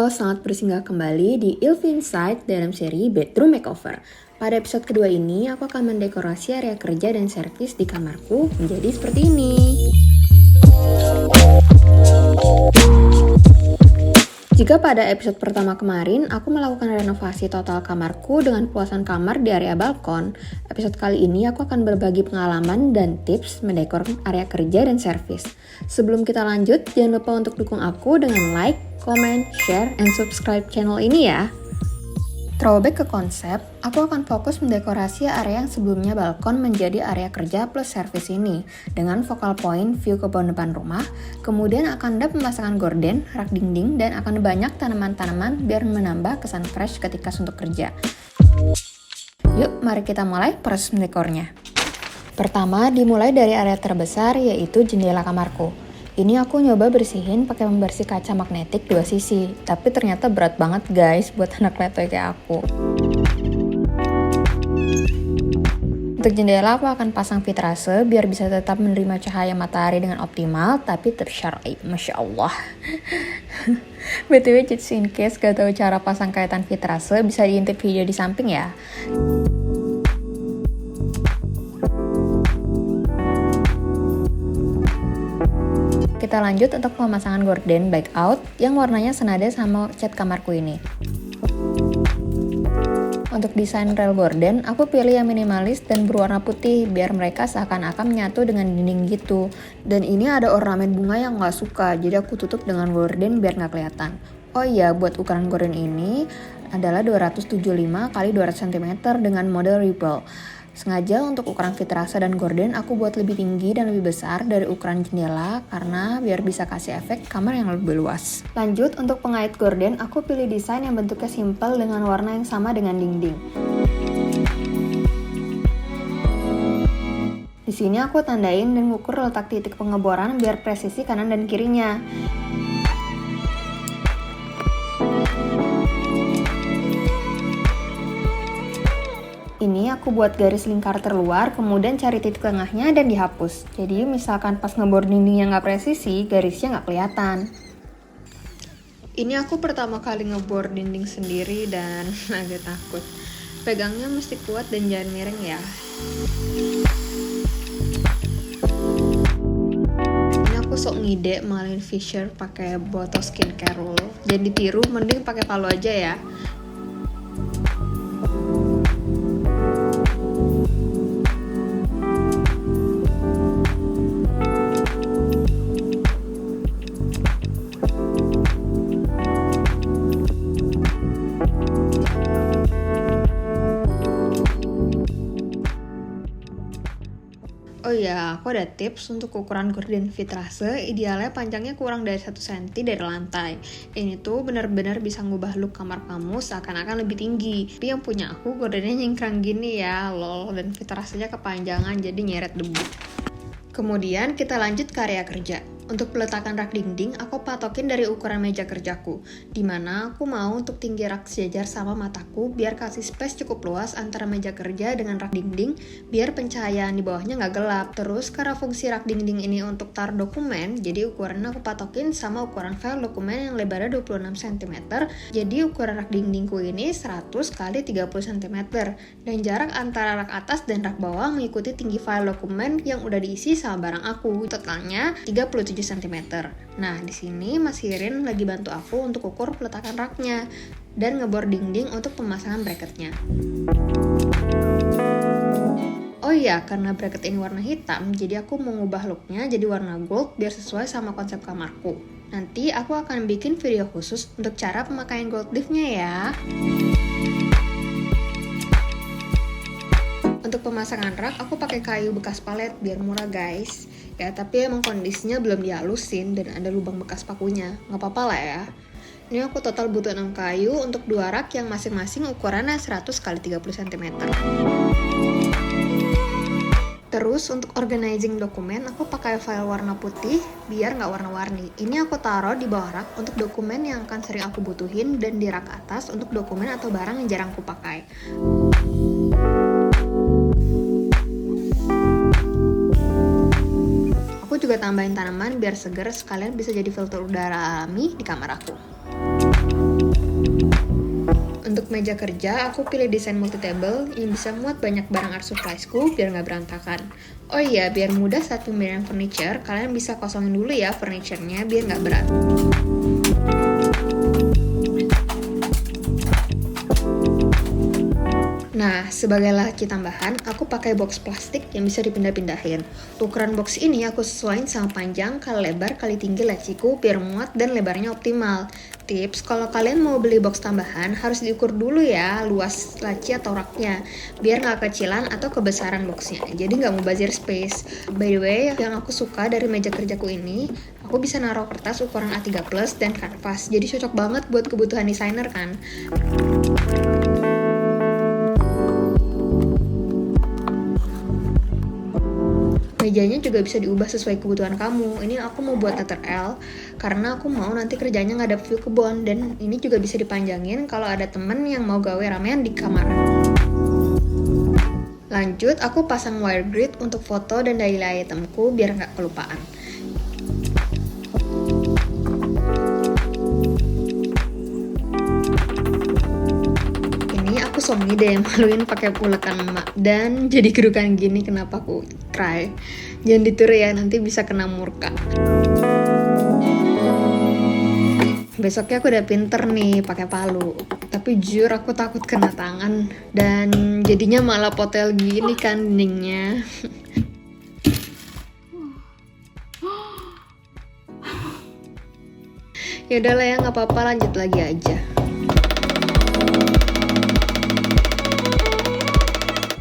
Halo, selamat bersinggah kembali di Ilfi Insight dalam seri Bedroom Makeover. Pada episode kedua ini, aku akan mendekorasi area kerja dan servis di kamarku menjadi seperti ini. Jika pada episode pertama kemarin, aku melakukan renovasi total kamarku dengan puasan kamar di area balkon, episode kali ini aku akan berbagi pengalaman dan tips mendekor area kerja dan servis. Sebelum kita lanjut, jangan lupa untuk dukung aku dengan like, comment, share, and subscribe channel ini ya. Throwback ke konsep, aku akan fokus mendekorasi area yang sebelumnya balkon menjadi area kerja plus servis ini dengan focal point view ke depan rumah, kemudian akan ada pemasangan gorden, rak dinding, dan akan banyak tanaman-tanaman biar menambah kesan fresh ketika suntuk kerja. Yuk, mari kita mulai proses mendekornya. Pertama, dimulai dari area terbesar yaitu jendela kamarku. Ini aku nyoba bersihin pakai pembersih kaca magnetik 2 sisi, tapi ternyata berat banget guys buat anak letoy kayak aku. Untuk jendela aku akan pasang vitrase biar bisa tetap menerima cahaya matahari dengan optimal, tapi tersyar'i, Masya Allah. BTW just in case gak tahu cara pasang kaitan vitrase, bisa diintip video di samping ya. Kita lanjut untuk pemasangan gorden back out yang warnanya senada sama cat kamarku ini. Untuk desain rel gorden, aku pilih yang minimalis dan berwarna putih biar mereka seakan-akan menyatu dengan dinding gitu. Dan ini ada ornamen bunga yang gak suka, jadi aku tutup dengan gorden biar gak kelihatan. Oh iya, buat ukuran gorden ini adalah 275 x 200 cm dengan model Ripple. Sengaja untuk ukuran vitrase dan gorden aku buat lebih tinggi dan lebih besar dari ukuran jendela karena biar bisa kasih efek kamar yang lebih luas. Lanjut untuk pengait gorden, aku pilih desain yang bentuknya simpel dengan warna yang sama dengan dinding. Di sini aku tandain dan ngukur letak titik pengeboran biar presisi kanan dan kirinya. Ini aku buat garis lingkar terluar, kemudian cari titik tengahnya dan dihapus. Jadi misalkan pas ngebor dindingnya nggak presisi, garisnya nggak kelihatan. Ini aku pertama kali ngebor dinding sendiri dan agak takut. Pegangnya mesti kuat dan jangan miring ya. Ini aku sok ngide malin Fisher pakai botol skincare roll. Jadi ditiru, mending pakai palu aja ya. Oh iya, aku ada tips untuk ukuran gorden vitrase, idealnya panjangnya kurang dari 1 cm dari lantai. Ini tuh benar-benar bisa ngubah look kamar kamu seakan-akan lebih tinggi. Tapi yang punya aku gordennya nyingkrang gini ya, lol, dan vitrasenya kepanjangan jadi nyeret debu. Kemudian kita lanjut ke area kerja. Untuk peletakan rak dinding, aku patokin dari ukuran meja kerjaku, dimana aku mau untuk tinggi rak sejajar sama mataku biar kasih space cukup luas antara meja kerja dengan rak dinding biar pencahayaan di bawahnya nggak gelap. Terus karena fungsi rak dinding ini untuk taruh dokumen, jadi ukurannya aku patokin sama ukuran file dokumen yang lebarnya 26 cm. Jadi ukuran rak dindingku ini 100 x 30 cm dan jarak antara rak atas dan rak bawah mengikuti tinggi file dokumen yang udah diisi sama barang aku. Totalnya 37 cm. Nah, di sini Mas Hirin lagi bantu aku untuk ukur peletakan raknya dan ngebor dinding untuk pemasangan bracketnya. Oh iya, karena bracket ini warna hitam, jadi aku mengubah looknya jadi warna gold biar sesuai sama konsep kamarku. Nanti aku akan bikin video khusus untuk cara pemakaian gold leaf-nya ya. Untuk pemasangan rak, aku pakai kayu bekas palet biar murah guys. Ya, tapi emang kondisinya belum dihalusin dan ada lubang bekas pakunya. Nggak apa-apa lah ya. Ini aku total butuh 6 kayu untuk 2 rak yang masing-masing ukurannya 100 x 30 cm. Terus untuk organizing dokumen, aku pakai file warna putih biar nggak warna-warni. Ini aku taruh di bawah rak untuk dokumen yang akan sering aku butuhin dan di rak atas untuk dokumen atau barang yang jarang aku pakai. Aku juga tambahin tanaman biar seger sekalian bisa jadi filter udara alami di kamar aku. Untuk meja kerja, aku pilih desain multi-table yang bisa muat banyak barang art suppliesku biar nggak berantakan. Oh iya, biar mudah saat pembelian furniture, kalian bisa kosongin dulu ya furniture-nya biar nggak berat. Nah, sebagai laki tambahan, aku pakai box plastik yang bisa dipindah-pindahin. Ukuran box ini aku sesuaiin sama panjang kali lebar kali tinggi laciku biar muat dan lebarnya optimal. Tips, kalau kalian mau beli box tambahan, harus diukur dulu ya luas laci atau raknya, biar nggak kecilan atau kebesaran boxnya, jadi nggak mubazir space. By the way, yang aku suka dari meja kerjaku ini, aku bisa naruh kertas ukuran A3 plus dan kanvas, jadi cocok banget buat kebutuhan desainer kan. Mejanya juga bisa diubah sesuai kebutuhan kamu. Ini aku mau buat letter L karena aku mau nanti kerjanya ngadep view kebun, dan ini juga bisa dipanjangin kalau ada temen yang mau gawe ramean di kamar. Lanjut, aku pasang wire grid untuk foto dan daily itemku biar nggak kelupaan. Somi deh maluin pakai ulekan emak dan jadi kerukan gini. Kenapa aku cry? Jangan ditiru ya, nanti bisa kena murka. Besoknya aku udah pinter nih pakai palu, tapi jujur aku takut kena tangan dan jadinya malah potel gini kan dindingnya. Ya udahlah ya, nggak apa-apa, lanjut lagi aja.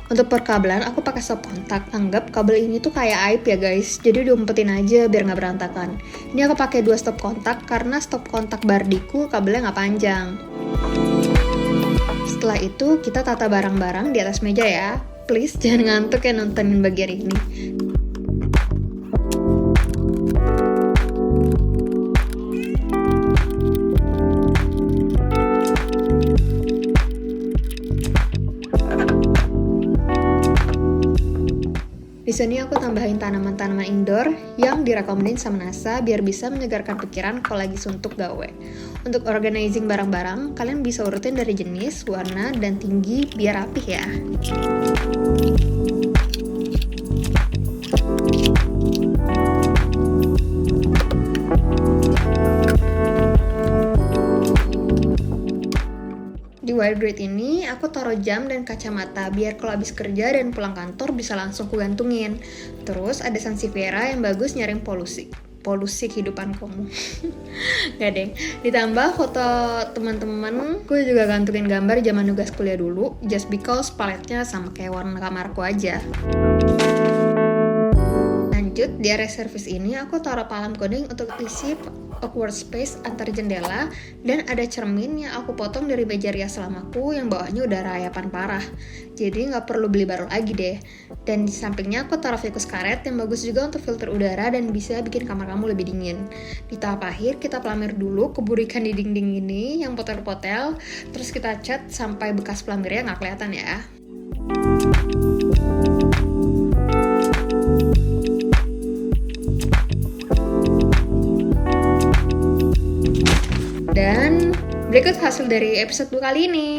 Untuk perkabelan, aku pakai stop kontak. Anggap kabel ini tuh kayak aib ya guys, jadi diumpetin aja biar nggak berantakan. Ini aku pakai 2 stop kontak karena stop kontak bardiku kabelnya nggak panjang. Setelah itu, kita tata barang-barang di atas meja ya. Please jangan ngantuk ya nontonin bagian ini. Di sini aku tambahin tanaman-tanaman indoor yang direkomendin sama NASA biar bisa menyegarkan pikiran kalau lagi suntuk gawe. Untuk organizing barang-barang, kalian bisa urutin dari jenis, warna, dan tinggi biar rapih ya. Di wire grid ini, aku taruh jam dan kacamata biar kalau habis kerja dan pulang kantor bisa langsung kugantungin. Terus ada Sansevieria yang bagus nyaring polusi kehidupan kamu. Gak deng. Ditambah foto teman-teman, gue juga gantungin gambar zaman nugas kuliah dulu, just because paletnya sama kayak warna kamarku aja. Lanjut, di area service ini aku taruh palang coding untuk isi awkward space antar jendela, dan ada cermin yang aku potong dari meja rias selamaku yang bawahnya udah rayapan parah, jadi nggak perlu beli baru lagi deh. Dan di sampingnya aku taruh ficus karet yang bagus juga untuk filter udara dan bisa bikin kamar kamu lebih dingin. Di tahap akhir kita pelamir dulu keburikan di dinding ini yang potel-potel, terus kita cat sampai bekas pelamirnya nggak kelihatan ya. Dan berikut hasil dari episode 2 kali ini.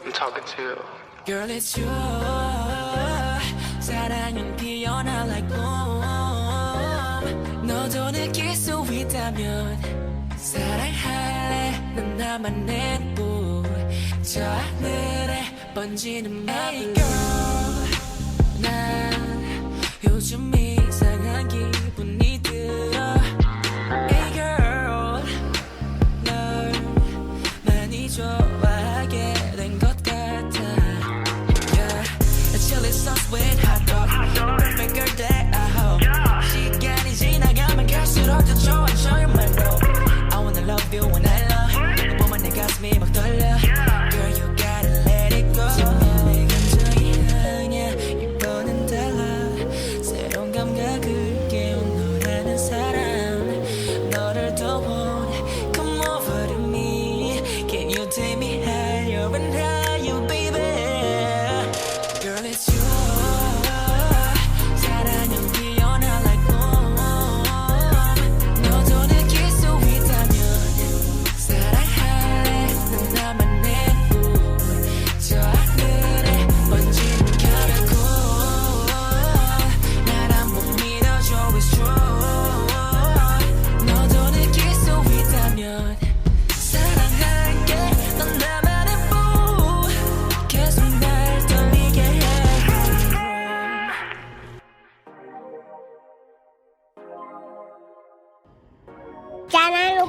I'm talking to Girl, it's you. 사랑은 피어나 like bloom. 너도 느낄 수 있다면 사랑할래. 넌 나만의 저 하늘에 번지는 Hey girl, 난 요즘 이상한 기분이 들어. Hey girl, 널 많이 좋아하게 된 것 같아. Yeah, chilly sauce with hot dog. Perfect girl that I hope. 시간이 지나가면 갈수록 더 좋아져 my road. I wanna love you when I love. 너 보면 내 가슴이 막 떨려.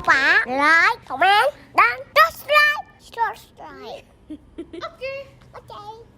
lupa like, comment, dan subscribe. Oke.